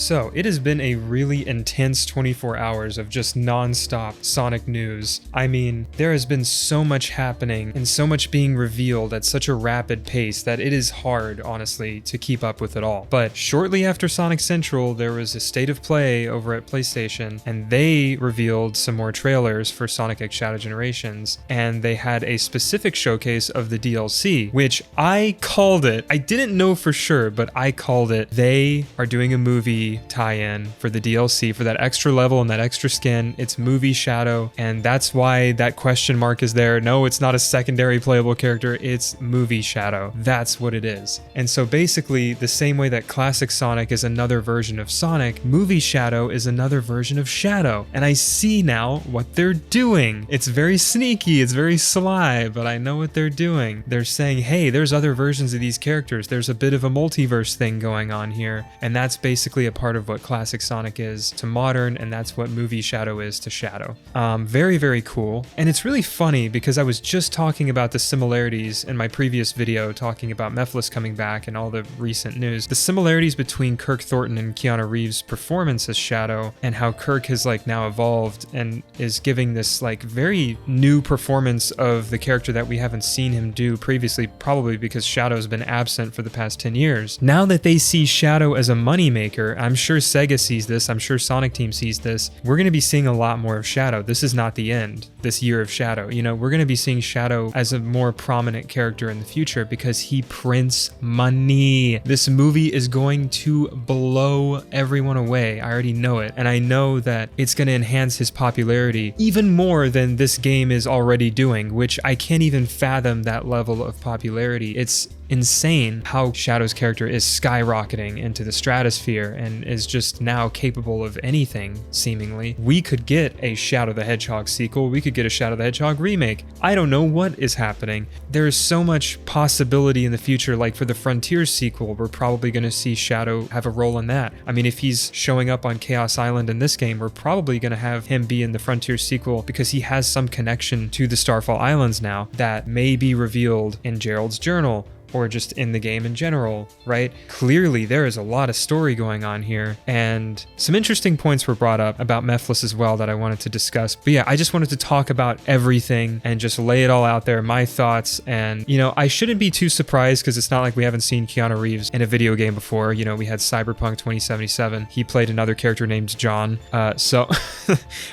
So it has been a really intense 24 hours of just non-stop Sonic news. I mean, there has been so much happening and so much being revealed at such a rapid pace that it is hard, honestly, to keep up with it all. But shortly after Sonic Central, there was a state of play over at PlayStation, and they revealed some more trailers for Sonic X Shadow Generations, and they had a specific showcase of the DLC, which I called it. I didn't know for sure, but I called it. They are doing a movie tie-in for the DLC for that extra level and that extra skin. It's Movie Shadow, and that's why that question mark is there. No, it's not a secondary playable character, it's Movie Shadow. That's what it is. And so basically, the same way that classic Sonic is another version of Sonic, Movie Shadow is another version of Shadow. And I see now what they're doing. It's very sneaky, it's very sly, but I know what they're doing. They're saying, hey, there's other versions of these characters. There's a bit of a multiverse thing going on here. And that's basically a part of what classic Sonic is to modern, and that's what Movie Shadow is to Shadow. Very, very cool. And it's really funny because I was just talking about the similarities in my previous video talking about Mephiles coming back and all the recent news. The similarities between Kirk Thornton and Keanu Reeves' performance as Shadow, and how Kirk has like now evolved and is giving this like very new performance of the character that we haven't seen him do previously, probably because Shadow's been absent for the past 10 years. Now that they see Shadow as a moneymaker, I'm sure Sega sees this, I'm sure Sonic Team sees this, we're going to be seeing a lot more of Shadow. This is not the end, this year of Shadow. You know, we're going to be seeing Shadow as a more prominent character in the future because he prints money. This movie is going to blow everyone away. I already know it. And I know that it's going to enhance his popularity even more than this game is already doing, which I can't even fathom that level of popularity. It's insane how Shadow's character is skyrocketing into the stratosphere and is just now capable of anything, seemingly. We could get a Shadow the Hedgehog sequel, we could get a Shadow the Hedgehog remake. I don't know what is happening. There is so much possibility in the future, like for the Frontiers sequel, we're probably going to see Shadow have a role in that. I mean, if he's showing up on Chaos Island in this game, we're probably going to have him be in the Frontiers sequel because he has some connection to the Starfall Islands now that may be revealed in Gerald's journal, or just in the game in general, right? Clearly, there is a lot of story going on here, and some interesting points were brought up about Mephiles as well that I wanted to discuss. But yeah, I just wanted to talk about everything and just lay it all out there, my thoughts. And, you know, I shouldn't be too surprised because it's not like we haven't seen Keanu Reeves in a video game before. You know, we had Cyberpunk 2077. He played another character named John. So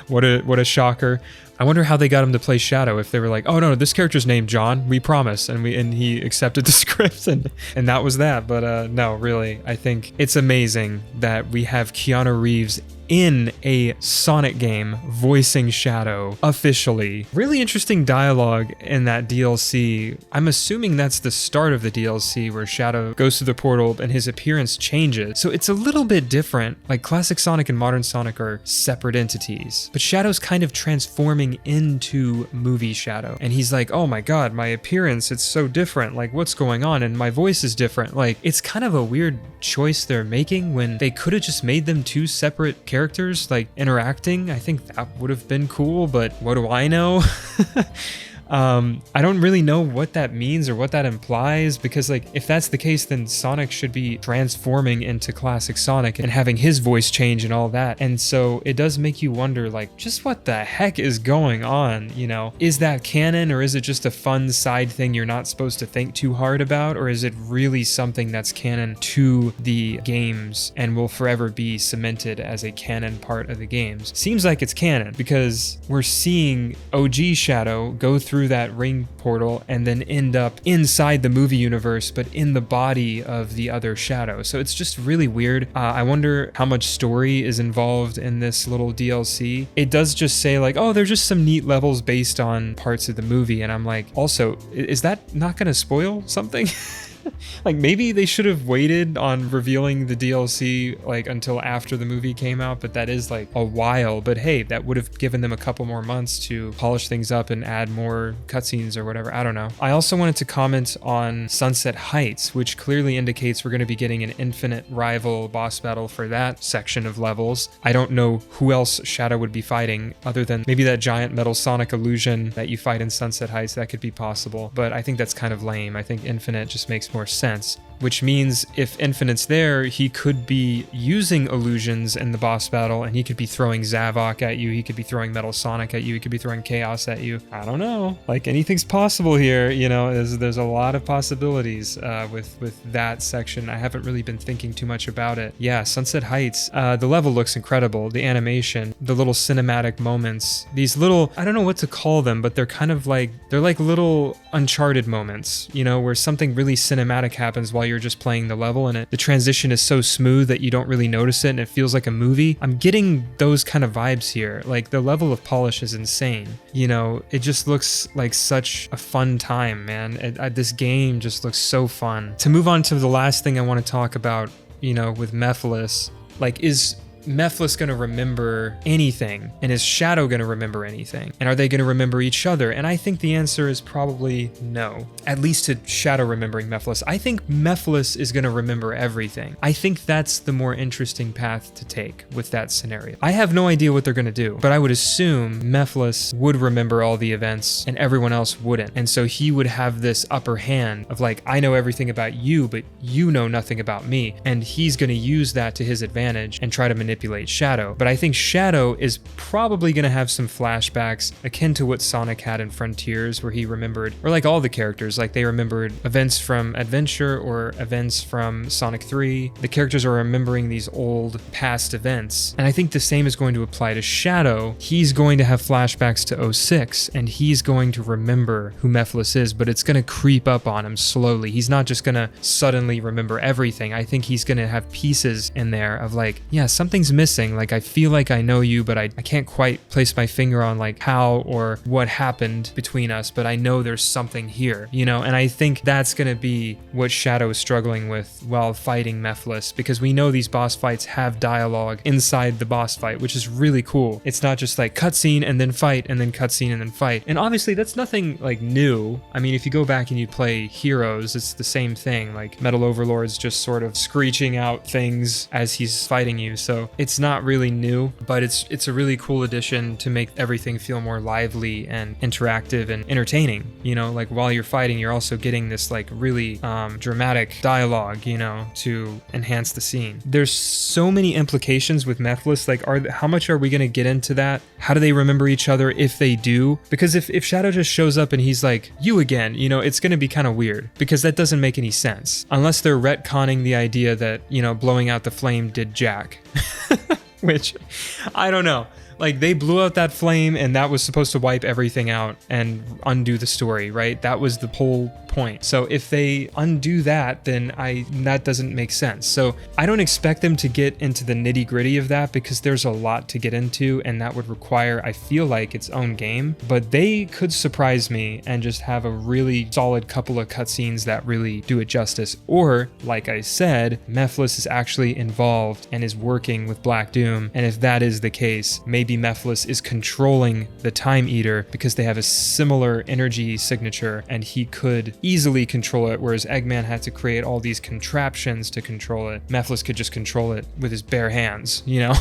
what a shocker. I wonder how they got him to play Shadow, if they were like, oh no, this character's named John, we promise, and he accepted the script and that was that. But no, really, I think it's amazing that we have Keanu Reeves in a Sonic game voicing Shadow officially. Really interesting dialogue in that DLC. I'm assuming that's the start of the DLC where Shadow goes through the portal and his appearance changes. So it's a little bit different. Like classic Sonic and modern Sonic are separate entities, but Shadow's kind of transforming into Movie Shadow. And he's like, oh my God, my appearance, it's so different. Like what's going on? And my voice is different. Like it's kind of a weird choice they're making when they could have just made them two separate characters like interacting. I think that would have been cool, but what do I know? I don't really know what that means or what that implies, because like if that's the case, then Sonic should be transforming into classic Sonic and having his voice change and all that. And so it does make you wonder, like, just what the heck is going on, you know? Is that canon, or is it just a fun side thing you're not supposed to think too hard about? Or is it really something that's canon to the games and will forever be cemented as a canon part of the games? Seems like it's canon because we're seeing OG Shadow go through that ring portal and then end up inside the movie universe, but in the body of the other Shadow. So it's just really weird. I wonder how much story is involved in this little DLC. It does just say like, oh, there's just some neat levels based on parts of the movie. And I'm like, also, is that not going to spoil something? Like maybe they should have waited on revealing the DLC like until after the movie came out, but that is like a while. But hey, that would have given them a couple more months to polish things up and add more cutscenes or whatever. I don't know. I also wanted to comment on Sunset Heights, which clearly indicates we're going to be getting an infinite rival boss battle for that section of levels. I don't know who else Shadow would be fighting other than maybe that giant metal Sonic illusion that you fight in Sunset Heights. That could be possible, but I think that's kind of lame. I think infinite just makes more sense. which means if Infinite's there, he could be using illusions in the boss battle, and he could be throwing Zavok at you, he could be throwing Metal Sonic at you, he could be throwing Chaos at you. I don't know. Like, anything's possible here, you know. There's a lot of possibilities with that section. I haven't really been thinking too much about it. Yeah, Sunset Heights. The level looks incredible. The animation, the little cinematic moments, these little, I don't know what to call them, but they're kind of like, they're like little Uncharted moments, you know, where something really cinematic happens while you're just playing the level, and the transition is so smooth that you don't really notice it and it feels like a movie. I'm getting those kind of vibes here. Like, the level of polish is insane. You know, it just looks like such a fun time, man. This game just looks so fun. To move on to the last thing I want to talk about, you know, with Mephiles, like, is Mephiles going to remember anything? And is Shadow going to remember anything? And are they going to remember each other? And I think the answer is probably no. At least to Shadow remembering Mephiles. I think Mephiles is going to remember everything. I think that's the more interesting path to take with that scenario. I have no idea what they're going to do, but I would assume Mephiles would remember all the events and everyone else wouldn't. And so he would have this upper hand of like, I know everything about you, but you know nothing about me. And he's going to use that to his advantage and try to manipulate Shadow. But I think Shadow is probably going to have some flashbacks akin to what Sonic had in Frontiers, where he remembered, or like all the characters, like they remembered events from Adventure or events from Sonic 3. The characters are remembering these old past events. And I think the same is going to apply to Shadow. He's going to have flashbacks to 06, and he's going to remember who Mephiles is, but it's going to creep up on him slowly. He's not just going to suddenly remember everything. I think he's going to have pieces in there of like, yeah, something's missing. Like, I feel like I know you, but I can't quite place my finger on like how or what happened between us, but I know there's something here, you know? And I think that's going to be what Shadow is struggling with while fighting Mephiles, because we know these boss fights have dialogue inside the boss fight, which is really cool. It's not just like cutscene and then fight and then cutscene and then fight. And obviously that's nothing like new. I mean, if you go back and you play Heroes, it's the same thing. Like, Metal Overlord's just sort of screeching out things as he's fighting you. So it's not really new, but it's a really cool addition to make everything feel more lively and interactive and entertaining. You know, like while you're fighting, you're also getting this like really dramatic dialogue, you know, to enhance the scene. There's so many implications with Mephiles. Like, how much are we going to get into that? How do they remember each other if they do? Because if Shadow just shows up and he's like, you again, you know, it's going to be kind of weird, because that doesn't make any sense. Unless they're retconning the idea that, you know, blowing out the flame did Jack. Which, I don't know. Like, they blew out that flame and that was supposed to wipe everything out and undo the story, right? That was the whole point. So if they undo that, then that doesn't make sense. So I don't expect them to get into the nitty gritty of that, because there's a lot to get into and that would require, I feel like, its own game. But they could surprise me and just have a really solid couple of cutscenes that really do it justice. Or, like I said, Mephiles is actually involved and is working with Black Doom. And if that is the case, maybe Mephiles is controlling the Time Eater because they have a similar energy signature and he could easily control it, whereas Eggman had to create all these contraptions to control it. Mephiles could just control it with his bare hands, you know?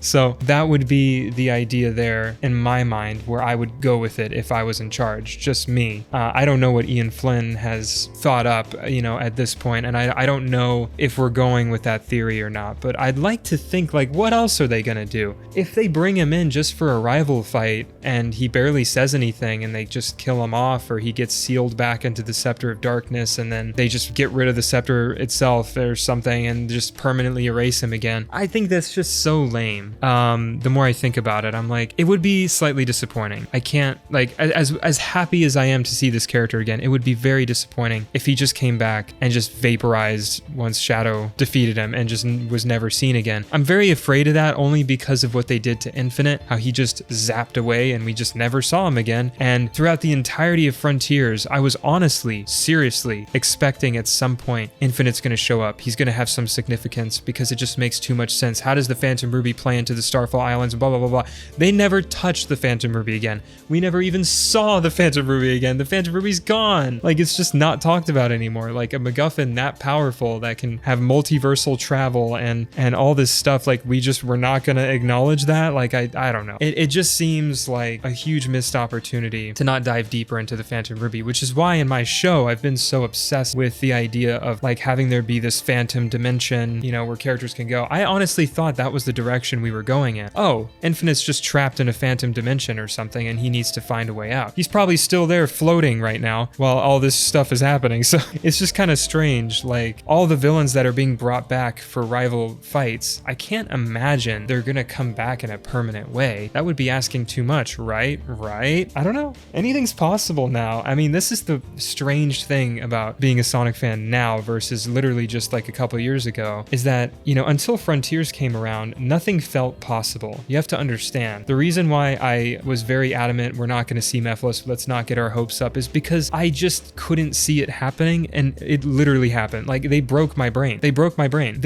So that would be the idea there in my mind, where I would go with it if I was in charge, just me. I don't know what Ian Flynn has thought up, you know, at this point, and I don't know if we're going with that theory or not, but I'd like to think, like, what else are they gonna do? If they bring him in just for a rival fight and he barely says anything and they just kill him off, or he gets sealed back into the Scepter of Darkness and then they just get rid of the scepter itself or something and just permanently erase him again, I think that's just so lame. The more I think about it, I'm like, it would be slightly disappointing. I can't, like, as happy as I am to see this character again, it would be very disappointing if he just came back and just vaporized once Shadow defeated him and just was never seen again. I'm very afraid of that, only because of what they did to Infinite, how he just zapped away and we just never saw him again. And throughout the entirety of Frontiers, I was honestly, seriously expecting at some point Infinite's going to show up. He's going to have some significance, because it just makes too much sense. How does the Phantom Ruby play into the Starfall Islands, blah, blah, blah, blah. They never touched the Phantom Ruby again. We never even saw the Phantom Ruby again. The Phantom Ruby's gone. Like, it's just not talked about anymore. Like, a MacGuffin that powerful that can have multiversal travel and all this stuff, like, we're not going to acknowledge that. Like, I don't know. It just seems like a huge missed opportunity to not dive deeper into the Phantom Ruby, which is why in my show I've been so obsessed with the idea of like having there be this phantom dimension, you know, where characters can go. I honestly thought that was the direction we were going in. Oh, Infinite's just trapped in a phantom dimension or something and he needs to find a way out. He's probably still there floating right now while all this stuff is happening. So it's just kind of strange. Like all the villains that are being brought back for rival fights, I can't imagine they're gonna come back in a permanent way. That would be asking too much, right? Right? I don't know. Anything's possible now. I mean, this is the strange thing about being a Sonic fan now versus literally just like a couple years ago, is that, you know, until Frontiers came around, nothing felt possible. You have to understand. The reason why I was very adamant we're not going to see Mephiles, let's not get our hopes up, is because I just couldn't see it happening, and it literally happened. Like, they broke my brain. They broke my brain.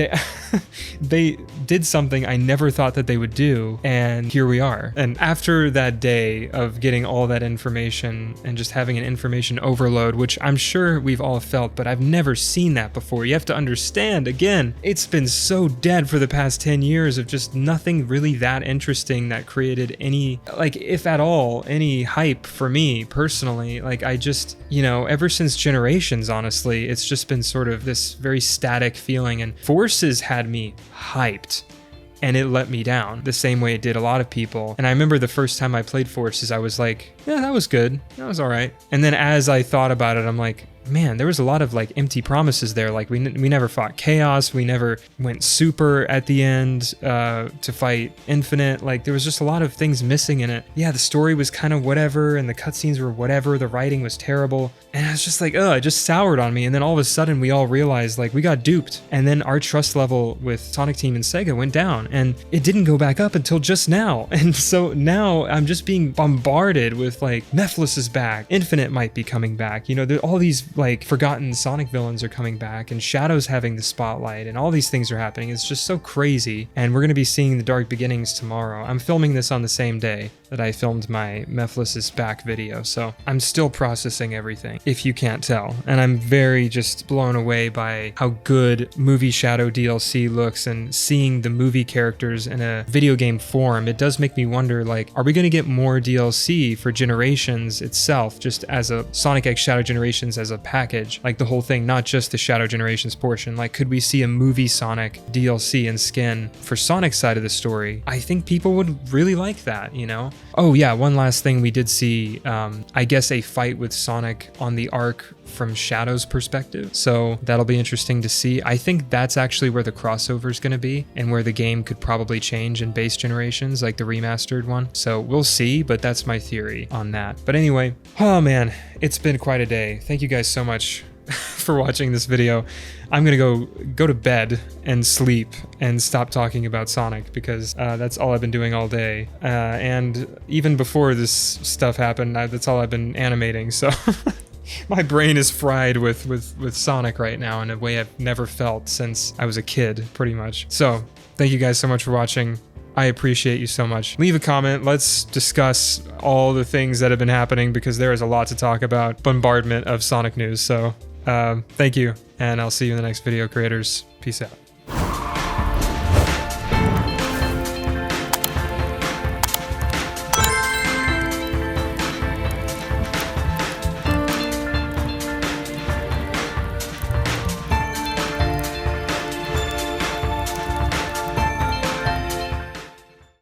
They did something I never thought that they would do, and here we are. And after that day of getting all that information and just having an information overload, which I'm sure we've all felt, but I've never seen that before. You have to understand, again, it's been so dead for the past 10 years of just nothing really that interesting that created any, like, if at all, any hype for me personally. Like, I just, you know, ever since Generations, honestly, it's just been sort of this very static feeling, and Forces had me hyped. And it let me down the same way it did a lot of people. And I remember the first time I played Forces, I was like, yeah, that was good. That was all right. And then as I thought about it, I'm like, man, there was a lot of like empty promises there. Like we never fought Chaos. We never went super at the end to fight Infinite. Like there was just a lot of things missing in it. Yeah, the story was kind of whatever, and the cutscenes were whatever. The writing was terrible. And I was just like, it just soured on me. And then all of a sudden we all realized like we got duped. And then our trust level with Sonic Team and Sega went down, and it didn't go back up until just now. And so now I'm just being bombarded with like Mephiles is back. Infinite might be coming back. You know, all these like forgotten Sonic villains are coming back, and Shadow's having the spotlight, and all these things are happening. It's just so crazy. And we're going to be seeing the Dark Beginnings tomorrow. I'm filming this on the same day that I filmed my Mephiles is back video, so I'm still processing everything, if you can't tell. And I'm very just blown away by how good Movie Shadow DLC looks, and seeing the movie characters in a video game form. It does make me wonder, like, are we going to get more DLC for Generations itself, just as a Sonic X Shadow Generations as a package, like the whole thing, not just the Shadow Generations portion? Like, could we see a movie Sonic DLC and skin for Sonic's side of the story? I think people would really like that, you know? Oh yeah, one last thing, we did see, I guess, a fight with Sonic on the Ark from Shadow's perspective, so that'll be interesting to see. I think that's actually where the crossover is going to be, and where the game could probably change in base Generations, like the remastered one. So we'll see, but that's my theory on that. But anyway, oh man, it's been quite a day. Thank you guys so much for watching this video. I'm gonna go to bed and sleep and stop talking about Sonic, because that's all I've been doing all day, and even before this stuff happened, that's all I've been animating. So my brain is fried with Sonic right now in a way I've never felt since I was a kid, pretty much. So thank you guys so much for watching. I appreciate you so much. Leave a comment. Let's discuss all the things that have been happening, because there is a lot to talk about. Bombardment of Sonic news. So thank you, and I'll see you in the next video, creators. Peace out.